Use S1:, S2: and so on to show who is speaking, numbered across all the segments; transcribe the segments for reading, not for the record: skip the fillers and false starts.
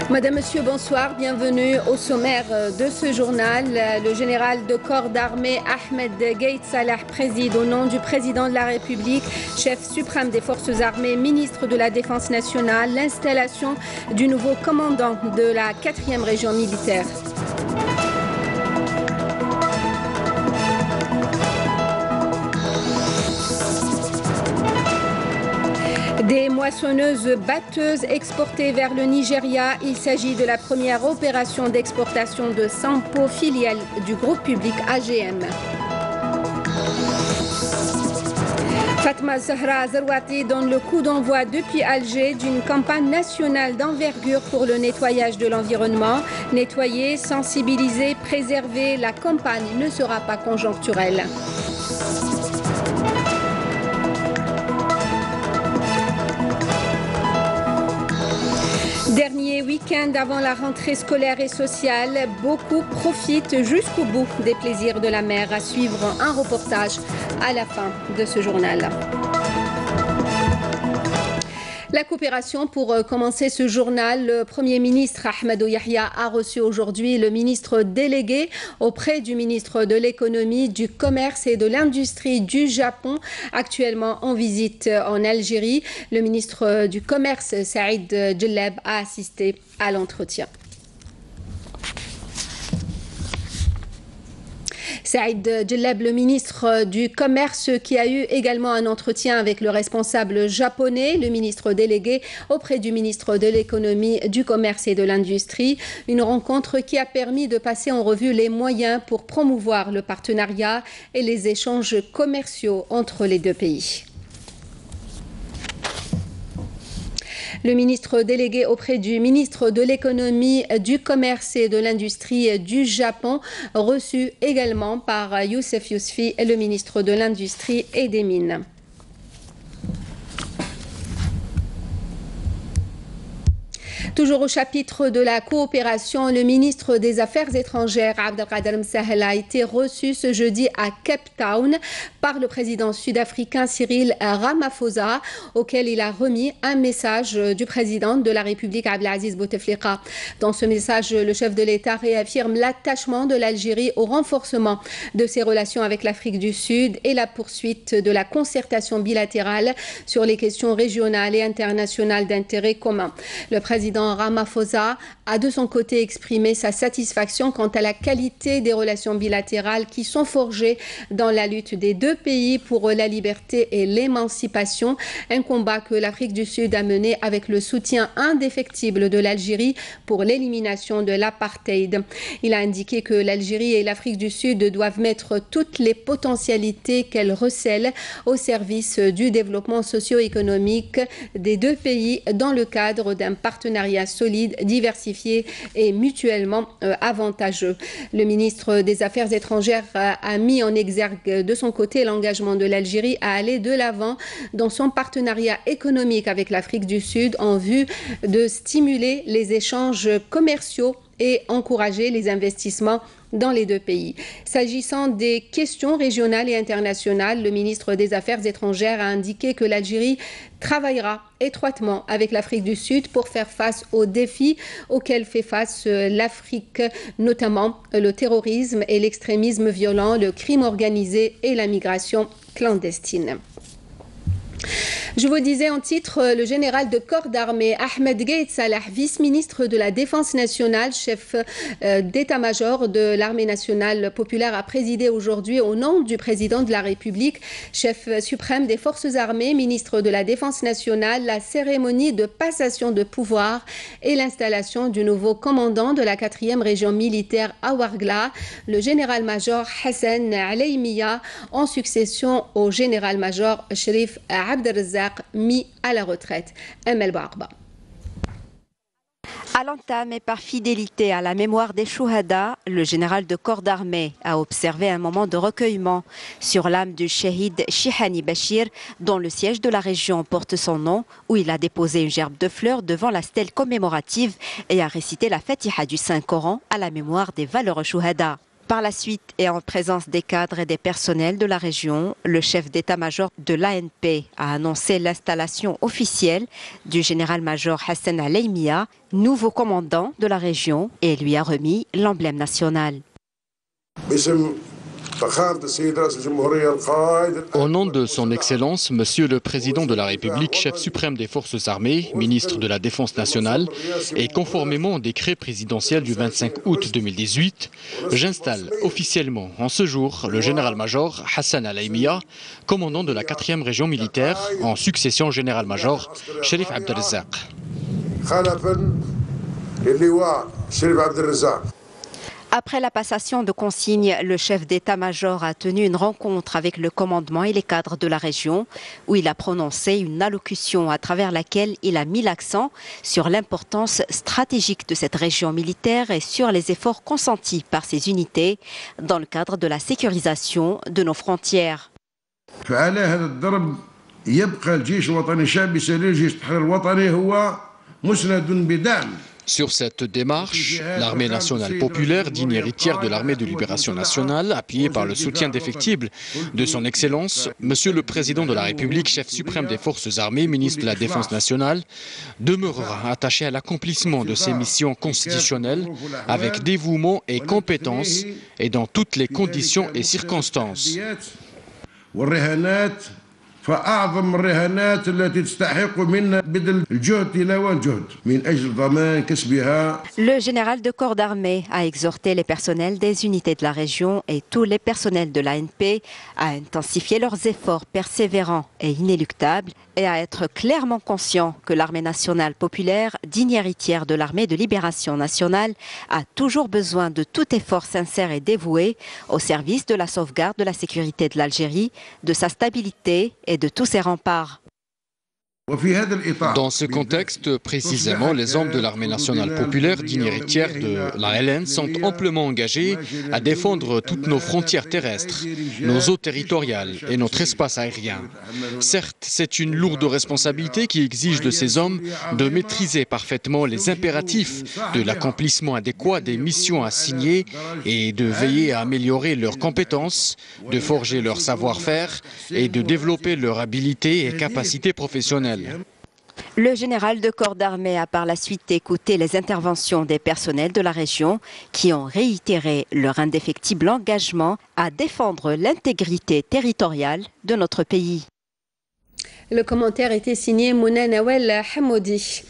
S1: Madame, Monsieur, bonsoir. Bienvenue au sommaire de ce journal. Le général de corps d'armée Ahmed Gaït Salah préside au nom du président de la République, chef suprême des forces armées, ministre de la Défense nationale, l'installation du nouveau commandant de la 4e région militaire. Des moissonneuses batteuses exportées vers le Nigeria. Il s'agit de la première opération d'exportation de Sampo, filiale du groupe public AGM. Fatma Zahra Zarwati donne le coup d'envoi depuis Alger d'une campagne nationale d'envergure pour le nettoyage de l'environnement. Nettoyer, sensibiliser, préserver, la campagne ne sera pas conjoncturelle. Dernier week-end avant la rentrée scolaire et sociale, beaucoup profitent jusqu'au bout des plaisirs de la mer. À suivre un reportage à la fin de ce journal. La coopération, pour commencer ce journal, le Premier ministre Ahmadou Yahya a reçu aujourd'hui le ministre délégué auprès du ministre de l'économie, du commerce et de l'industrie du Japon, actuellement en visite en Algérie. Le ministre du commerce, Saïd Djellab, a assisté à l'entretien. Saïd Djellab, le ministre du Commerce, qui a eu également un entretien avec le responsable japonais, le ministre délégué auprès du ministre de l'Économie, du Commerce et de l'Industrie. Une rencontre qui a permis de passer en revue les moyens pour promouvoir le partenariat et les échanges commerciaux entre les deux pays. Le ministre délégué auprès du ministre de l'économie, du commerce et de l'industrie du Japon, reçu également par Youssef Yousfi, le ministre de l'industrie et des mines. Toujours au chapitre de la coopération, le ministre des Affaires étrangères, Abdelkader Msahel, a été reçu ce jeudi à Cape Town par le président sud-africain Cyril Ramaphosa, auquel il a remis un message du président de la République, Abdelaziz Bouteflika. Dans ce message, le chef de l'État réaffirme l'attachement de l'Algérie au renforcement de ses relations avec l'Afrique du Sud et la poursuite de la concertation bilatérale sur les questions régionales et internationales d'intérêt commun. Le président Ramaphosa a de son côté exprimé sa satisfaction quant à la qualité des relations bilatérales qui sont forgées dans la lutte des deux pays pour la liberté et l'émancipation, un combat que l'Afrique du Sud a mené avec le soutien indéfectible de l'Algérie pour l'élimination de l'apartheid. Il a indiqué que l'Algérie et l'Afrique du Sud doivent mettre toutes les potentialités qu'elles recèlent au service du développement socio-économique des deux pays dans le cadre d'un partenariat solide, diversifié et mutuellement avantageux. Le ministre des Affaires étrangères a mis en exergue de son côté l'engagement de l'Algérie à aller de l'avant dans son partenariat économique avec l'Afrique du Sud en vue de stimuler les échanges commerciaux et encourager les investissements dans les deux pays. S'agissant des questions régionales et internationales, le ministre des Affaires étrangères a indiqué que l'Algérie travaillera étroitement avec l'Afrique du Sud pour faire face aux défis auxquels fait face l'Afrique, notamment le terrorisme et l'extrémisme violent, le crime organisé et la migration clandestine. Je vous disais en titre, le général de corps d'armée Ahmed Gaït Salah, vice-ministre de la Défense nationale, chef d'état-major de l'armée nationale populaire, a présidé aujourd'hui au nom du président de la République, chef suprême des forces armées, ministre de la Défense nationale, la cérémonie de passation de pouvoir et l'installation du nouveau commandant de la 4e région militaire à Ouargla, le général-major Hassan Alaïmiya, en succession au général-major Sherif Abdelrazak, mis à la retraite. Amel Barba.
S2: À l'entame et par fidélité à la mémoire des Chouhada, le général de corps d'armée a observé un moment de recueillement sur l'âme du shahid Shihani Bachir, dont le siège de la région porte son nom, où il a déposé une gerbe de fleurs devant la stèle commémorative et a récité la Fatiha du Saint-Coran à la mémoire des valeureux Chouhada. Par la suite, et en présence des cadres et des personnels de la région, le chef d'état-major de l'ANP a annoncé l'installation officielle du général-major Hassan Alaimia, nouveau commandant de la région, et lui a remis l'emblème national.
S3: Au nom de son Excellence, Monsieur le Président de la République, chef suprême des Forces armées, ministre de la Défense nationale, et conformément au décret présidentiel du 25 août 2018, j'installe officiellement en ce jour le général-major Hassan Alaimia, commandant de la 4e région militaire, en succession au général-major Sherif Abdelrezzaq.
S2: Après la passation de consignes, le chef d'état-major a tenu une rencontre avec le commandement et les cadres de la région où il a prononcé une allocution à travers laquelle il a mis l'accent sur l'importance stratégique de cette région militaire et sur les efforts consentis par ces unités dans le cadre de la sécurisation de nos frontières.
S3: Sur cette démarche, l'armée nationale populaire, digne héritière de l'armée de libération nationale, appuyée par le soutien défectible de son Excellence, Monsieur le Président de la République, chef suprême des Forces armées, ministre de la Défense nationale, demeurera attaché à l'accomplissement de ses missions constitutionnelles avec dévouement et compétence et dans toutes les conditions et circonstances.
S4: فأعظم الرهانات التي تستحق منا بذل الجهد تلاوة جهد من أجل ضمان كسبها.
S2: Le général de corps d'armée a exhorté les personnels des unités de la région et tous les personnels de l'ANP à intensifier leurs efforts persévérants et inéluctables et à être clairement conscients que l'armée nationale populaire, digne héritière de l'armée de libération nationale, a toujours besoin de tout effort sincère et dévoué au service de la sauvegarde de la sécurité de l'Algérie, de sa stabilité et de tous ses remparts.
S3: Dans ce contexte, précisément, les hommes de l'armée nationale populaire, digne héritière de la LN, sont amplement engagés à défendre toutes nos frontières terrestres, nos eaux territoriales et notre espace aérien. Certes, c'est une lourde responsabilité qui exige de ces hommes de maîtriser parfaitement les impératifs de l'accomplissement adéquat des missions assignées et de veiller à améliorer leurs compétences, de forger leur savoir-faire et de développer leur habileté et capacité professionnelle.
S2: Le général de corps d'armée a par la suite écouté les interventions des personnels de la région qui ont réitéré leur indéfectible engagement à défendre l'intégrité territoriale de notre pays.
S1: Le commentaire était signé Mouna Nawel Hamoudi.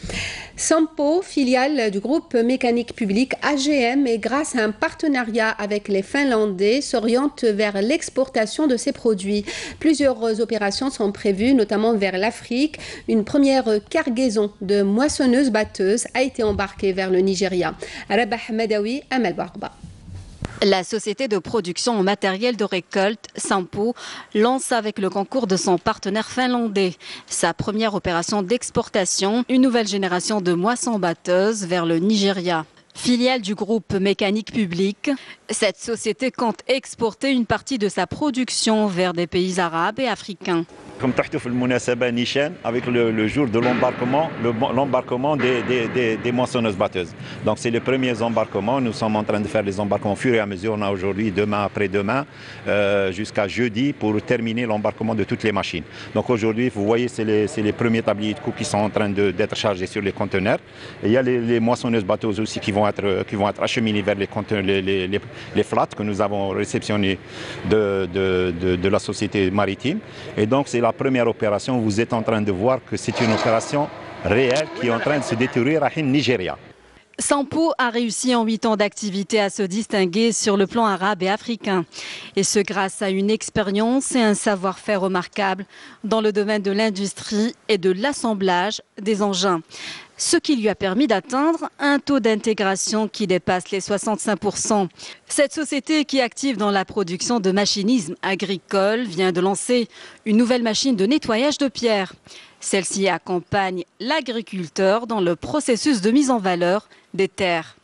S1: Sampo, filiale du groupe mécanique public AGM, et grâce à un partenariat avec les Finlandais, s'oriente vers l'exportation de ses produits. Plusieurs opérations sont prévues, notamment vers l'Afrique. Une première cargaison de moissonneuses-batteuses a été embarquée vers le Nigeria. Rabah Madawi, Amal Barba.
S5: La société de production en matériel de récolte, Sampo, lance avec le concours de son partenaire finlandais sa première opération d'exportation, une nouvelle génération de moissons-batteuses vers le Nigeria. Filiale du groupe mécanique public, cette société compte exporter une partie de sa production vers des pays arabes et africains.
S6: Comme تحتفل المناسبة نيشان avec le jour de l'embarquement des moissonneuses batteuses. Donc c'est les premiers embarquements. Nous sommes en train de faire les embarquements au fur et à mesure. On a aujourd'hui, demain, après-demain, jusqu'à jeudi pour terminer l'embarquement de toutes les machines. Donc aujourd'hui, vous voyez, c'est les premiers tabliers de coups qui sont en train d'être chargés sur les conteneurs. Et il y a les moissonneuses batteuses aussi qui vont être acheminées vers les conteneurs, les flats que nous avons réceptionnés de la société maritime. Et donc c'est la première opération. Vous êtes en train de voir que c'est une opération réelle qui est en train de se détériorer à Nigeria.
S5: Sampo a réussi en 8 ans d'activité à se distinguer sur le plan arabe et africain. Et ce grâce à une expérience et un savoir-faire remarquable dans le domaine de l'industrie et de l'assemblage des engins. Ce qui lui a permis d'atteindre un taux d'intégration qui dépasse les 65%. Cette société qui est active dans la production de machinisme agricole vient de lancer une nouvelle machine de nettoyage de pierres. Celle-ci accompagne l'agriculteur dans le processus de mise en valeur des terres.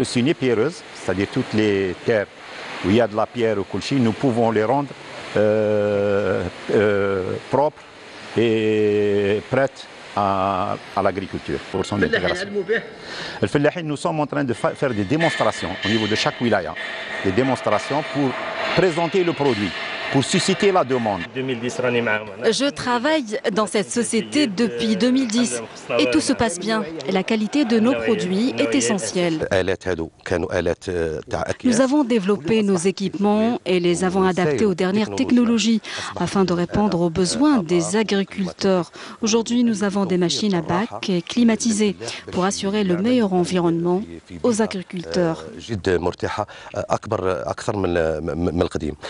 S6: C'est une épierreuse, c'est-à-dire toutes les terres où il y a de la pierre au Kulchi, nous pouvons les rendre propres et prêtes à l'agriculture pour son intégration. Nous sommes en train de faire des démonstrations au niveau de chaque wilaya, des démonstrations pour présenter le produit, pour susciter la demande.
S5: Je travaille dans cette société depuis 2010 et tout se passe bien. La qualité de nos produits est essentielle. Nous avons développé nos équipements et les avons adaptés aux dernières technologies afin de répondre aux besoins des agriculteurs. Aujourd'hui, nous avons des machines à bac climatisées pour assurer le meilleur environnement aux agriculteurs.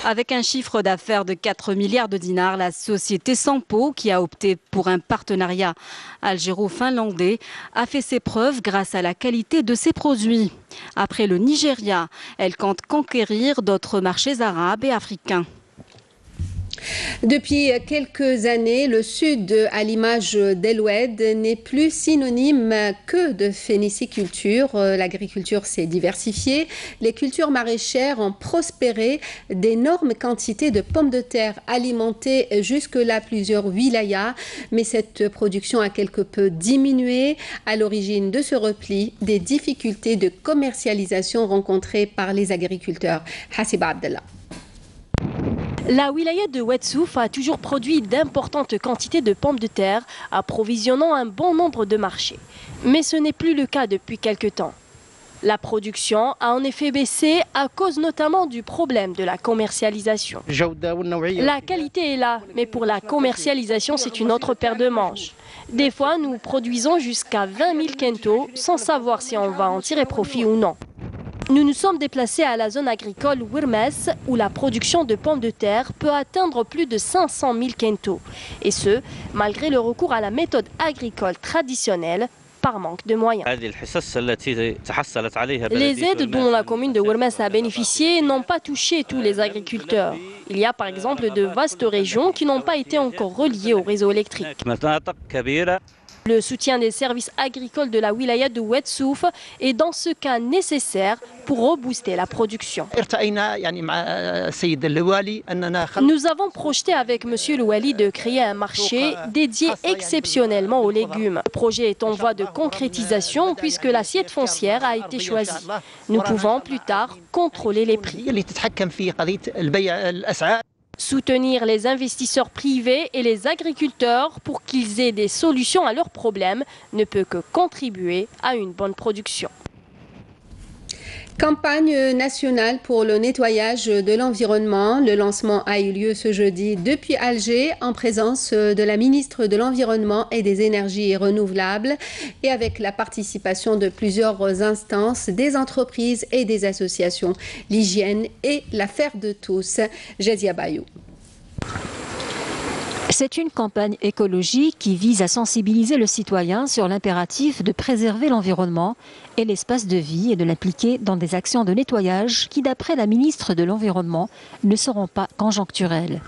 S5: Avec un chiffre d'affaires de 4 milliards de dinars, la société Sampo, qui a opté pour un partenariat algéro-finlandais, a fait ses preuves grâce à la qualité de ses produits. Après le Nigeria, elle compte conquérir d'autres marchés arabes et africains.
S1: Depuis quelques années, le Sud, à l'image d'El Oued, n'est plus synonyme que de phéniciculture. L'agriculture s'est diversifiée, les cultures maraîchères ont prospéré, d'énormes quantités de pommes de terre alimentaient jusque-là plusieurs wilayas, mais cette production a quelque peu diminué. À l'origine de ce repli, des difficultés de commercialisation rencontrées par les agriculteurs. Hassiba Abdallah.
S7: La wilaya de Oued Souf a toujours produit d'importantes quantités de pommes de terre, approvisionnant un bon nombre de marchés. Mais ce n'est plus le cas depuis quelque temps. La production a en effet baissé à cause notamment du problème de la commercialisation. La qualité est là, mais pour la commercialisation, c'est une autre paire de manches. Des fois, nous produisons jusqu'à 20 000 quintaux sans savoir si on va en tirer profit ou non. Nous nous sommes déplacés à la zone agricole Wirmes où la production de pommes de terre peut atteindre plus de 500 000 quintaux. Et ce, malgré le recours à la méthode agricole traditionnelle par manque de moyens. Les aides dont la commune de Wirmes a bénéficié n'ont pas touché tous les agriculteurs. Il y a par exemple de vastes régions qui n'ont pas été encore reliées au réseau électrique. Le soutien des services agricoles de la wilaya de Oued Souf est dans ce cas nécessaire pour rebooster la production. Nous avons projeté avec M. le Wali de créer un marché dédié exceptionnellement aux légumes. Le projet est en voie de concrétisation puisque l'assiette foncière a été choisie. Nous pouvons plus tard contrôler les prix. Soutenir les investisseurs privés et les agriculteurs pour qu'ils aient des solutions à leurs problèmes ne peut que contribuer à une bonne production.
S1: Campagne nationale pour le nettoyage de l'environnement. Le lancement a eu lieu ce jeudi depuis Alger en présence de la ministre de l'Environnement et des Énergies renouvelables et avec la participation de plusieurs instances, des entreprises et des associations. L'hygiène est l'affaire de tous. Jazia Bayou.
S8: C'est une campagne écologique qui vise à sensibiliser le citoyen sur l'impératif de préserver l'environnement et l'espace de vie et de l'impliquer dans des actions de nettoyage qui, d'après la ministre de l'Environnement, ne seront pas conjoncturelles.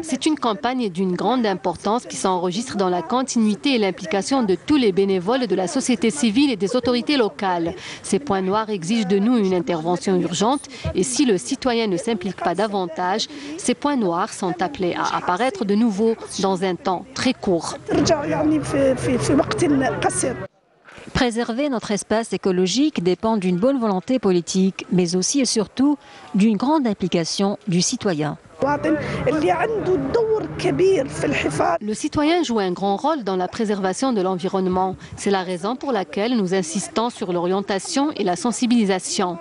S7: C'est une campagne d'une grande importance qui s'enregistre dans la continuité et l'implication de tous les bénévoles de la société civile et des autorités locales. Ces points noirs exigent de nous une intervention urgente et si le citoyen ne s'implique pas davantage, ces points noirs sont appelés à apparaître de nouveau dans un temps très court.
S8: Préserver notre espace écologique dépend d'une bonne volonté politique, mais aussi et surtout d'une grande implication du citoyen.
S7: Le citoyen joue un grand rôle dans la préservation de l'environnement. C'est la raison pour laquelle nous insistons sur l'orientation et la sensibilisation.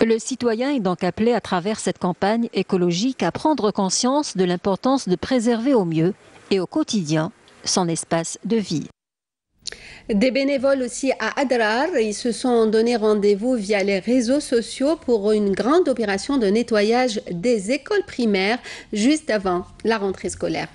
S8: Le citoyen est donc appelé à travers cette campagne écologique à prendre conscience de l'importance de préserver au mieux et au quotidien son espace de vie.
S1: Des bénévoles aussi à Adrar, ils se sont donné rendez-vous via les réseaux sociaux pour une grande opération de nettoyage des écoles primaires juste avant la rentrée scolaire.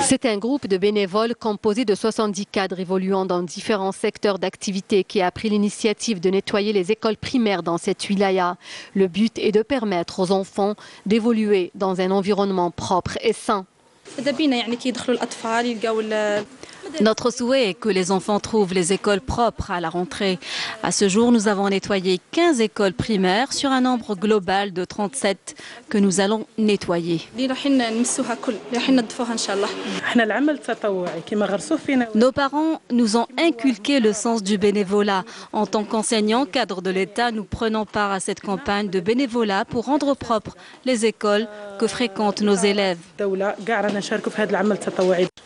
S7: C'est un groupe de bénévoles composé de 70 cadres évoluant dans différents secteurs d'activité qui a pris l'initiative de nettoyer les écoles primaires dans cette wilaya. Le but est de permettre aux enfants d'évoluer dans un environnement propre et sain.
S5: Notre souhait est que les enfants trouvent les écoles propres à la rentrée. À ce jour, nous avons nettoyé 15 écoles primaires sur un nombre global de 37 que nous allons nettoyer. Nos parents nous ont inculqué le sens du bénévolat. En tant qu'enseignants, cadres de l'État, nous prenons part à cette campagne de bénévolat pour rendre propres les écoles que fréquentent nos élèves.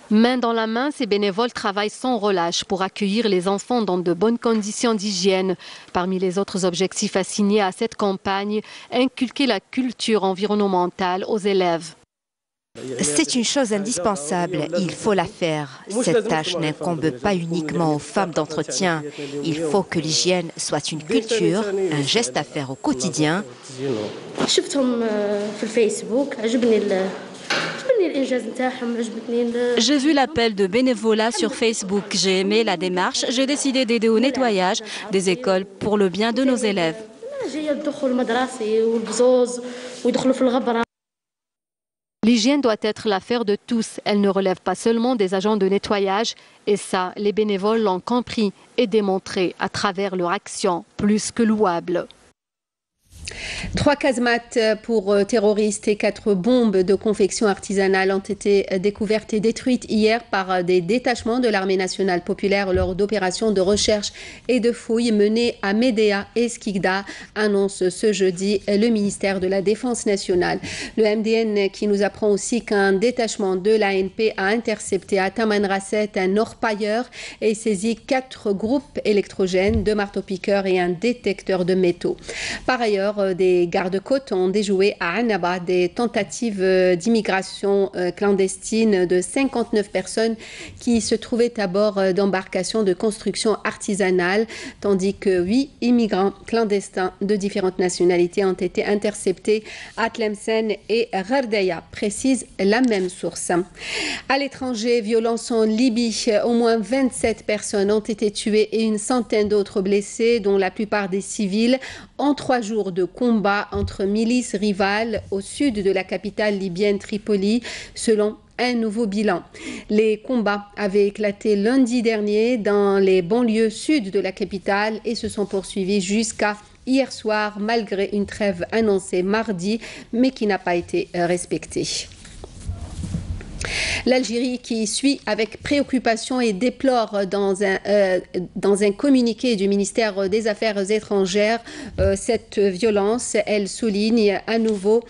S7: Main dans la main, ces bénévoles travaillent sans relâche pour accueillir les enfants dans de bonnes conditions d'hygiène. Parmi les autres objectifs assignés à cette campagne, inculquer la culture environnementale aux élèves.
S2: C'est une chose indispensable, il faut la faire. Cette tâche n'incombe pas uniquement aux femmes d'entretien. Il faut que l'hygiène soit une culture, un geste à faire au quotidien.
S5: J'ai vu l'appel de bénévolat sur Facebook. J'ai aimé la démarche. J'ai décidé d'aider au nettoyage des écoles pour le bien de nos élèves.
S7: L'hygiène doit être l'affaire de tous. Elle ne relève pas seulement des agents de nettoyage. Et ça, les bénévoles l'ont compris et démontré à travers leur action plus que louable.
S1: 3 casemates pour terroristes et 4 bombes de confection artisanale ont été découvertes et détruites hier par des détachements de l'armée nationale populaire lors d'opérations de recherche et de fouilles menées à Médéa et Skikda, annonce ce jeudi le ministère de la Défense nationale. Le MDN qui nous apprend aussi qu'un détachement de l'ANP a intercepté à Tamanrasset un orpailleur et saisi 4 groupes électrogènes, 2 marteaux-piqueurs et un détecteur de métaux. Par ailleurs, des gardes-côtes ont déjoué à Annaba des tentatives d'immigration clandestine de 59 personnes qui se trouvaient à bord d'embarcations de construction artisanale, tandis que 8 immigrants clandestins de différentes nationalités ont été interceptés à Tlemcen et Ghardeya, précise la même source. À l'étranger, violence en Libye, au moins 27 personnes ont été tuées et une centaine d'autres blessées, dont la plupart des civils, en 3 jours de combat entre milices rivales au sud de la capitale libyenne Tripoli, selon un nouveau bilan. Les combats avaient éclaté lundi dernier dans les banlieues sud de la capitale et se sont poursuivis jusqu'à hier soir, malgré une trêve annoncée mardi, mais qui n'a pas été respectée. L'Algérie qui suit avec préoccupation et déplore dans un communiqué du ministère des Affaires étrangères cette violence. Elle souligne à nouveau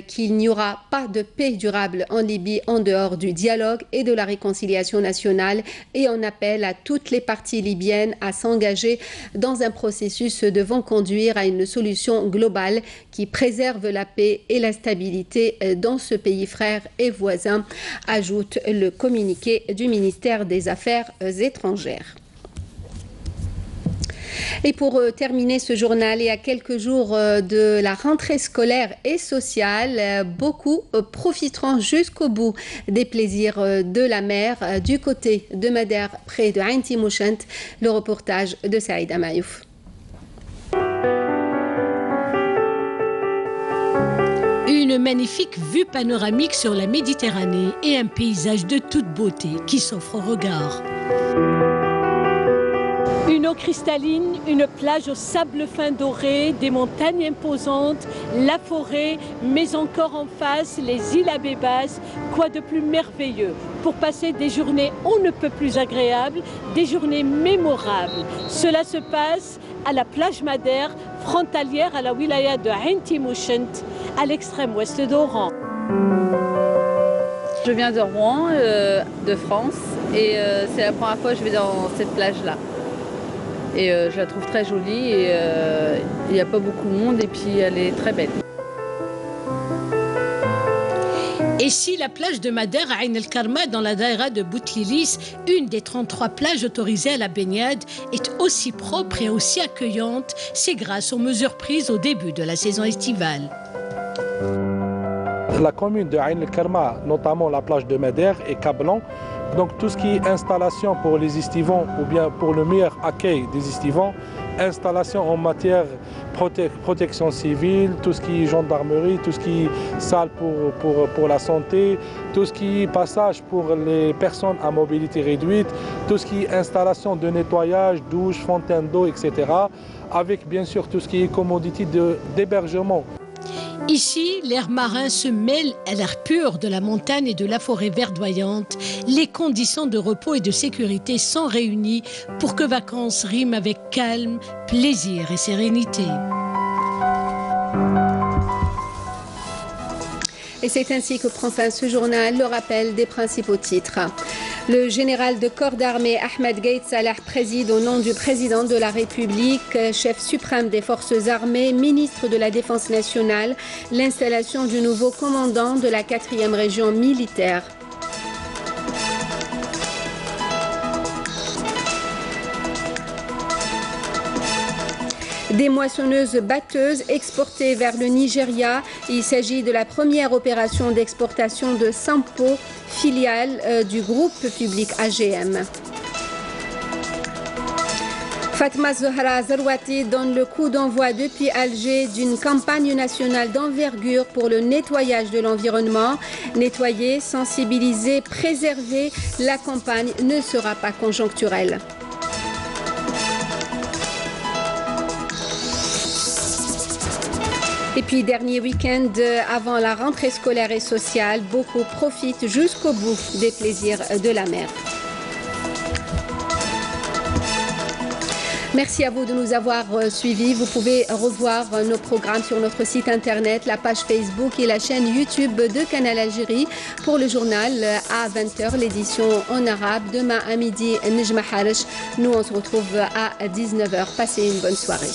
S1: qu'il n'y aura pas de paix durable en Libye en dehors du dialogue et de la réconciliation nationale et on appelle à toutes les parties libyennes à s'engager dans un processus devant conduire à une solution globale qui préserve la paix et la stabilité dans ce pays frère et voisin, ajoute le communiqué du ministère des Affaires étrangères. Et pour terminer ce journal, et à quelques jours de la rentrée scolaire et sociale, beaucoup profiteront jusqu'au bout des plaisirs de la mer du côté de Madère, près de Ain Timouchent. Le reportage de Saïda Mayouf.
S9: Une magnifique vue panoramique sur la Méditerranée et un paysage de toute beauté qui s'offre au regard.
S7: Une eau cristalline, une plage au sable fin doré, des montagnes imposantes, la forêt, mais encore en face, les îles Abébas. Quoi de plus merveilleux pour passer des journées on ne peut plus agréables, des journées mémorables. Cela se passe à la plage Madère, frontalière à la wilaya de Ain Timouchent, à l'extrême ouest d'Oran.
S10: Je viens de Rouen, de France, et c'est la première fois que je vais dans cette plage-là. Et je la trouve très jolie et il n'y a pas beaucoup de monde et puis elle est très belle.
S9: Et si la plage de Madère à Ain el-Karma dans la daïra de Boutlilis, une des 33 plages autorisées à la baignade, est aussi propre et aussi accueillante, c'est grâce aux mesures prises au début de la saison estivale.
S11: La commune de Ain el-Karma, notamment la plage de Madère et Cablan, donc tout ce qui est installation pour les estivants ou bien pour le meilleur accueil des estivants, installation en matière protection civile, tout ce qui est gendarmerie, tout ce qui est salle pour la santé, tout ce qui est passage pour les personnes à mobilité réduite, tout ce qui est installation de nettoyage, douche, fontaine d'eau, etc. Avec bien sûr tout ce qui est commodité d'hébergement.
S9: Ici, l'air marin se mêle à l'air pur de la montagne et de la forêt verdoyante. Les conditions de repos et de sécurité sont réunies pour que vacances riment avec calme, plaisir et sérénité.
S1: Et c'est ainsi que prend fin ce journal, le rappel des principaux titres. Le général de corps d'armée Ahmed Gaït Salah préside au nom du président de la République, chef suprême des forces armées, ministre de la Défense nationale, l'installation du nouveau commandant de la 4e région militaire. Des moissonneuses batteuses exportées vers le Nigeria. Il s'agit de la première opération d'exportation de Sampo, filiale du groupe public AGM. Fatma Zahra Zarwati donne le coup d'envoi depuis Alger d'une campagne nationale d'envergure pour le nettoyage de l'environnement. Nettoyer, sensibiliser, préserver, la campagne ne sera pas conjoncturelle. Et puis, dernier week-end avant la rentrée scolaire et sociale, beaucoup profitent jusqu'au bout des plaisirs de la mer. Merci à vous de nous avoir suivis. Vous pouvez revoir nos programmes sur notre site internet, la page Facebook et la chaîne YouTube de Canal Algérie pour le journal à 20h, l'édition en arabe. Demain à midi, Nejma Harish. Nous, on se retrouve à 19h. Passez une bonne soirée.